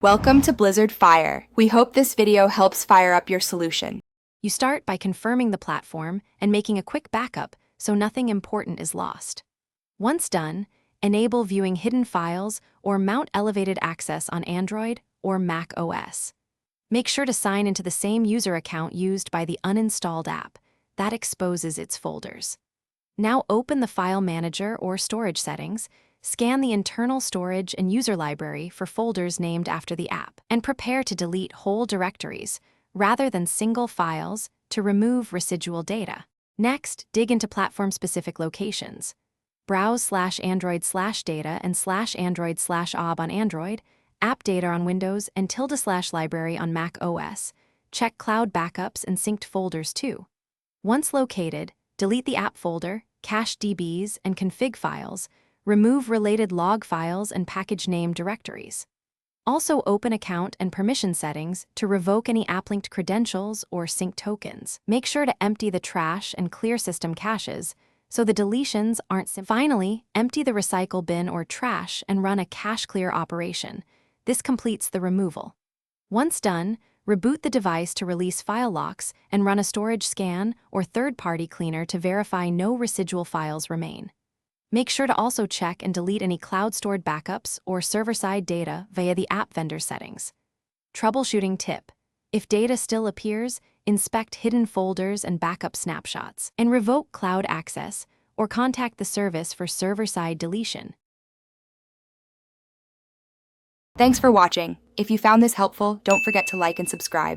Welcome to Blizzard Fire. We hope this video helps fire up your solution. You start by confirming the platform and making a quick backup so nothing important is lost. Once done, enable viewing hidden files or mount elevated access on Android or Mac OS. Make sure to sign into the same user account used by the uninstalled app. That exposes its folders. Now open the File Manager or Storage settings, scan the internal storage and user library for folders named after the app, and prepare to delete whole directories, rather than single files, to remove residual data. Next, dig into platform-specific locations. Browse /Android/data and /Android/ob on Android, app data on Windows, and ~library on Mac OS. Check cloud backups and synced folders too. Once located, delete the app folder, cache DBs, and config files. Remove related log files and package name directories. Also open account and permission settings to revoke any app-linked credentials or sync tokens. Make sure to empty the trash and clear system caches so the deletions aren't Finally, empty the recycle bin or trash and run a cache clear operation. This completes the removal. Once done, reboot the device to release file locks and run a storage scan or third-party cleaner to verify no residual files remain. Make sure to also check and delete any cloud-stored backups or server-side data via the app vendor settings. Troubleshooting tip: if data still appears, inspect hidden folders and backup snapshots, and revoke cloud access or contact the service for server-side deletion. Thanks for watching. If you found this helpful, don't forget to like and subscribe.